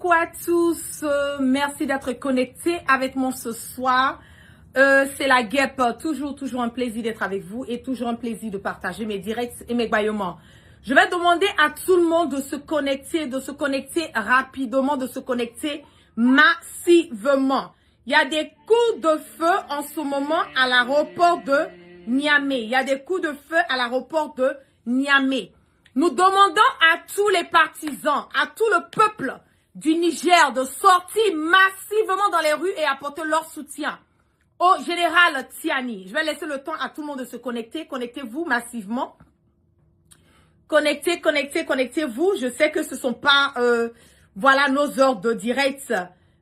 Coucou à tous, merci d'être connectés avec moi ce soir. C'est la guêpe, toujours un plaisir d'être avec vous et toujours un plaisir de partager mes directs et mes baillements. Je vais demander à tout le monde de se connecter rapidement, de se connecter massivement. Il y a des coups de feu en ce moment à l'aéroport de Niamey. Il y a des coups de feu à l'aéroport de Niamey. Nous demandons à tous les partisans, à tout le peuple du Niger de sortir massivement dans les rues et apporter leur soutien au général Tiani. Je vais laisser le temps à tout le monde de se connecter. Connectez-vous massivement. Connectez-vous. Je sais que ce ne sont pas voilà nos heures de direct,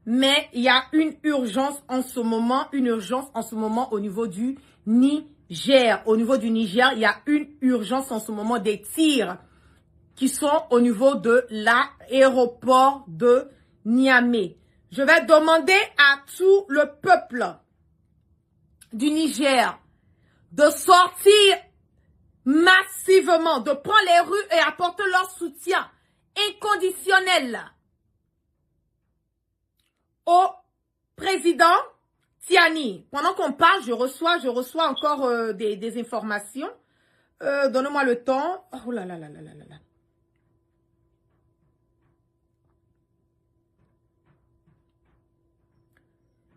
mais il y a une urgence en ce moment au niveau du Niger. Au niveau du Niger, il y a une urgence en ce moment des tirs qui sont au niveau de l'aéroport de Niamey. Je vais demander à tout le peuple du Niger de sortir massivement, de prendre les rues et apporter leur soutien inconditionnel au président Tiani. Pendant qu'on parle, je reçois encore des informations. Donnez-moi le temps. Oh là là là là là là là.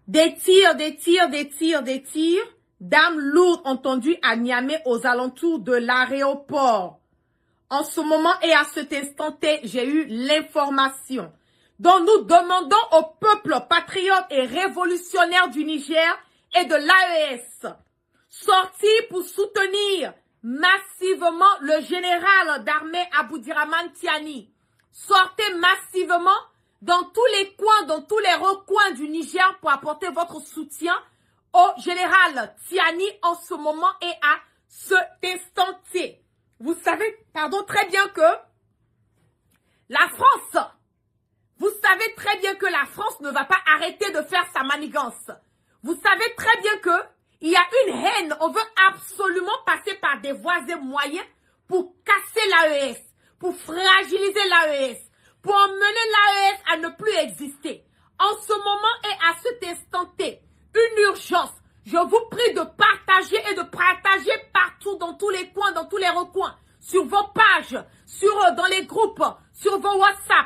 Des tirs d'armes lourdes entendues à Niamey aux alentours de l'aéroport. En ce moment et à cet instant T, j'ai eu l'information. Donc nous demandons au peuple patriote et révolutionnaire du Niger et de l'AES sortir pour soutenir massivement le général d'armée Aboudirahmane Tiani. Sortez massivement dans tous les coins, dans tous les recoins du Niger pour apporter votre soutien au général Tiani en ce moment et à cet instant T. Vous savez, très bien que la France, vous savez très bien que la France ne va pas arrêter de faire sa manigance. Vous savez très bien que il y a une haine, on veut absolument passer par des voies et moyens pour casser l'AES, pour fragiliser l'AES, pour emmener l'AES à ne plus exister. En ce moment et à cet instant T, une urgence. Je vous prie de partager et de partager partout, dans tous les coins, dans tous les recoins, sur vos pages, dans les groupes, sur vos WhatsApp.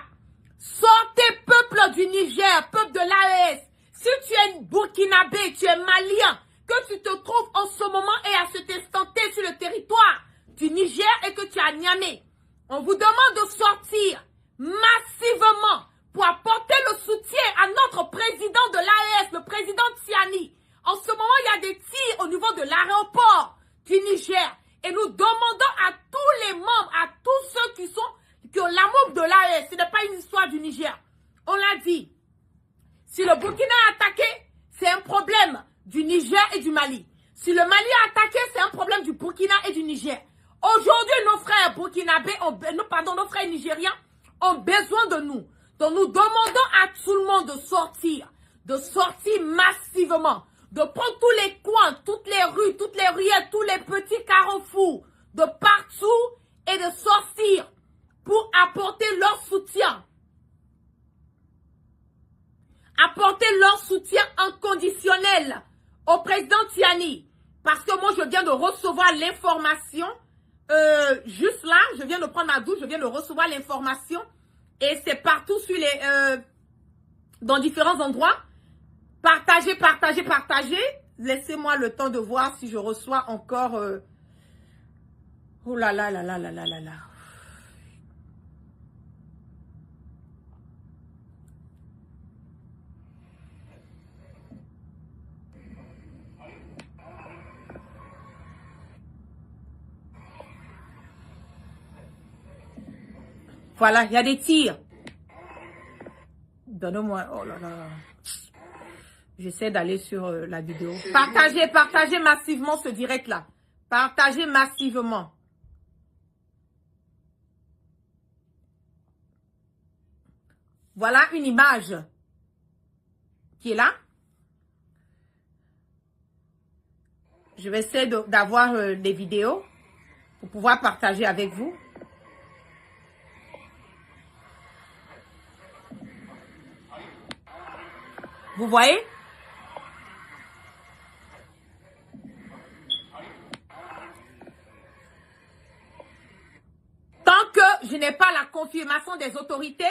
Sortez, peuple du Niger, peuple de l'AES. Si tu es burkinabé, tu es malien, que tu te trouves en ce moment et à cet instant T sur le territoire du Niger et que tu es à Niamey, on vous demande de sortir massivement pour apporter le soutien à notre président de l'AES, le président Tiani. En ce moment, il y a des tirs au niveau de l'aéroport du Niger. Et nous demandons à tous les membres, à tous ceux qui ont l'amour de l'AES, ce n'est pas une histoire du Niger. On l'a dit. Si le Burkina est attaqué, c'est un problème du Niger et du Mali. Si le Mali est attaqué, c'est un problème du Burkina et du Niger. Aujourd'hui, nos frères burkinabés, nos frères nigériens ont besoin de nous. Donc nous demandons à tout le monde de sortir massivement, de prendre tous les coins, toutes les rues, toutes les ruelles, tous les petits carrefours, de partout et de sortir pour apporter leur soutien. Apporter leur soutien inconditionnel au président Tiani. Parce que moi, je viens de recevoir l'information, juste là, je viens de prendre ma douche, je viens de recevoir l'information. Et c'est partout sur dans différents endroits. Partagez. Laissez-moi le temps de voir si je reçois encore. Oh là là là là là là là là. Voilà, il y a des tirs. Donne-moi. Oh là là. J'essaie d'aller sur la vidéo. Partagez massivement ce direct-là. Partagez massivement. Voilà une image qui est là. Je vais essayer d'avoir des vidéos pour pouvoir partager avec vous. Vous voyez? Tant que je n'ai pas la confirmation des autorités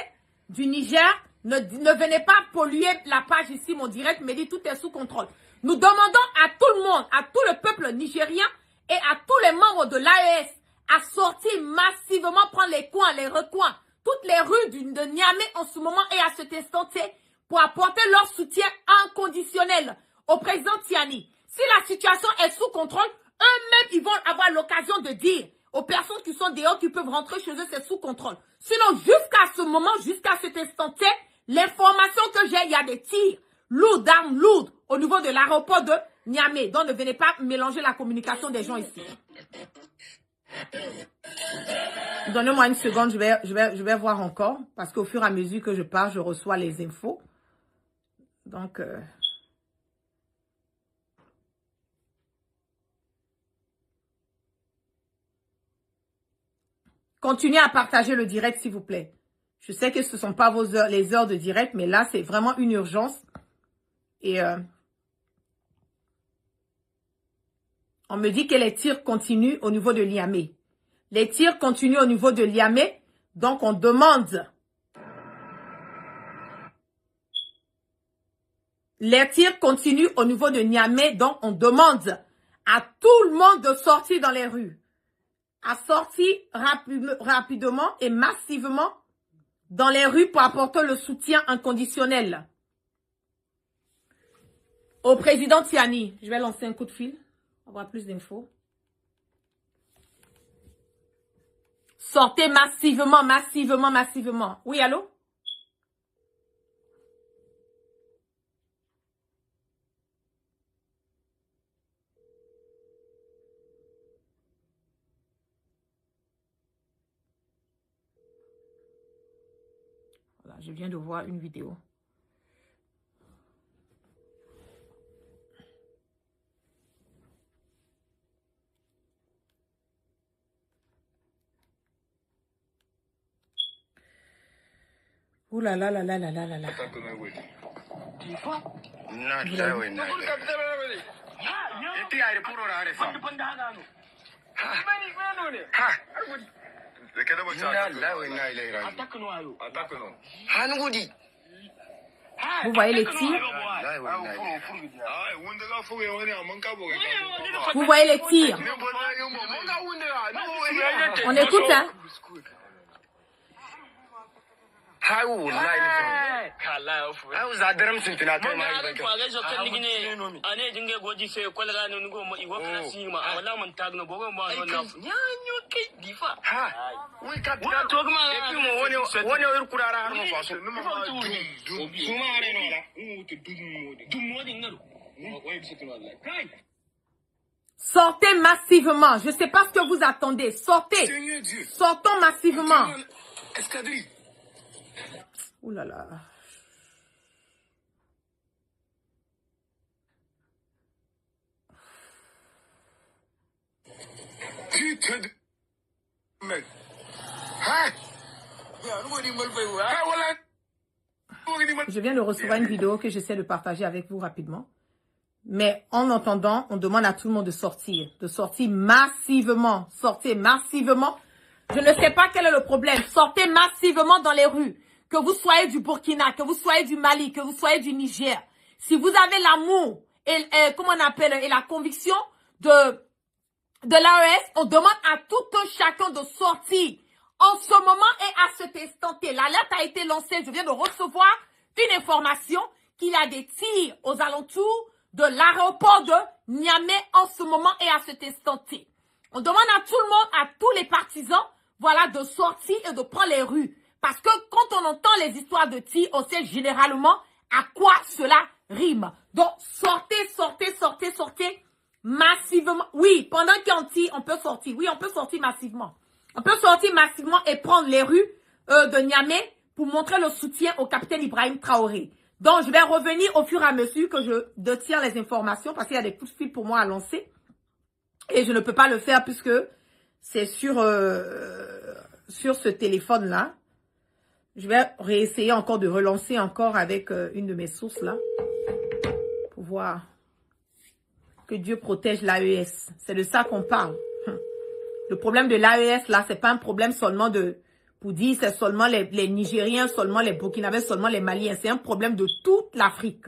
du Niger, ne venez pas polluer la page ici, mon direct me dit tout est sous contrôle. Nous demandons à tout le monde, à tout le peuple nigérien et à tous les membres de l'AES à sortir massivement, prendre les coins, les recoins, toutes les rues de Niamey en ce moment et à cet instant T pour apporter leur soutien inconditionnel au président Tiani. Si la situation est sous contrôle, eux-mêmes, ils vont avoir l'occasion de dire aux personnes qui sont dehors, qui peuvent rentrer chez eux, c'est sous contrôle. Sinon, jusqu'à ce moment, jusqu'à cet instant T, l'information que j'ai, il y a des tirs lourds, d'armes lourdes au niveau de l'aéroport de Niamey. Donc, ne venez pas mélanger la communication des gens ici. Donnez-moi une seconde, je vais voir encore. Parce qu'au fur et à mesure que je parle, je reçois les infos. Donc, continuez à partager le direct, s'il vous plaît. Je sais que ce ne sont pas vos heures, les heures de direct, mais là, c'est vraiment une urgence. Et on me dit que les tirs continuent au niveau de Niamey. Les tirs continuent au niveau de Niamey. Donc, on demande... Les tirs continuent au niveau de Niamey. Donc, on demande à tout le monde de sortir dans les rues. À sortir rapidement et massivement dans les rues pour apporter le soutien inconditionnel au président Tiani. Je vais lancer un coup de fil. On va avoir plus d'infos. Sortez massivement, massivement, massivement. Oui, allô? Voilà, je viens de voir une vidéo. Ouh là là là là là là là là. Vous voyez les tirs? Vous voyez les tirs? On écoute, hein? Sortez massivement. Je ne sais pas ce que vous attendez. Sortez. Sortons massivement. Ouh là là. Putain de mec. Je viens de recevoir une vidéo que j'essaie de partager avec vous rapidement. Mais en entendant, on demande à tout le monde de sortir massivement. Sortez massivement. Je ne sais pas quel est le problème. Sortez massivement dans les rues. Que vous soyez du Burkina, que vous soyez du Mali, que vous soyez du Niger. Si vous avez l'amour et comment on appelle, et la conviction de l'AES, on demande à tout un chacun de sortir en ce moment et à cet instant T. L'alerte a été lancée. Je viens de recevoir une information qu'il y a des tirs aux alentours de l'aéroport de Niamey en ce moment et à cet instant T. On demande à tout le monde, à tous les partisans, voilà, de sortir et de prendre les rues. Parce que quand on entend les histoires de tirs, on sait généralement à quoi cela rime. Donc, sortez, sortez, sortez, sortez massivement. Oui, pendant qu'il y a un tir, on peut sortir. Oui, on peut sortir massivement. On peut sortir massivement et prendre les rues de Niamey pour montrer le soutien au capitaine Ibrahim Traoré. Donc, je vais revenir au fur et à mesure que je détiens les informations parce qu'il y a des coups de fil pour moi à lancer. Et je ne peux pas le faire puisque c'est sur ce téléphone-là. Je vais réessayer encore de relancer encore avec une de mes sources là. voir. Que Dieu protège l'AES. C'est de ça qu'on parle. Le problème de l'AES, là, c'est pas un problème seulement de... Pour dire, c'est seulement les Nigériens, seulement les Burkinabés, seulement les Maliens. C'est un problème de toute l'Afrique.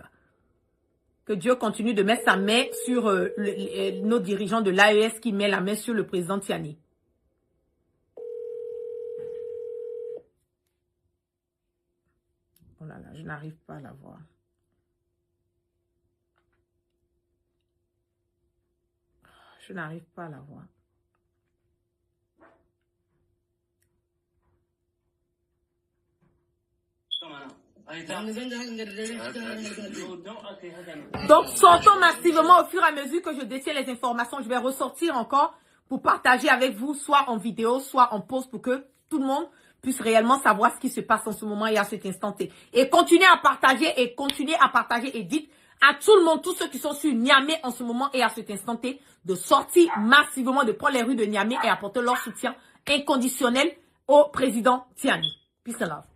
Que Dieu continue de mettre sa main sur nos dirigeants de l'AES qui met la main sur le président Tiani. Oh là là, je n'arrive pas à la voir. Je n'arrive pas à la voir. Donc, sortons massivement au fur et à mesure que je détiens les informations. Je vais ressortir encore pour partager avec vous, soit en vidéo, soit en post, pour que tout le monde puisse réellement savoir ce qui se passe en ce moment et à cet instant T. Et continuez à partager et dites à tout le monde, tous ceux qui sont sur Niamey en ce moment et à cet instant T, de sortir massivement, de prendre les rues de Niamey et apporter leur soutien inconditionnel au président Tiani. Peace and love.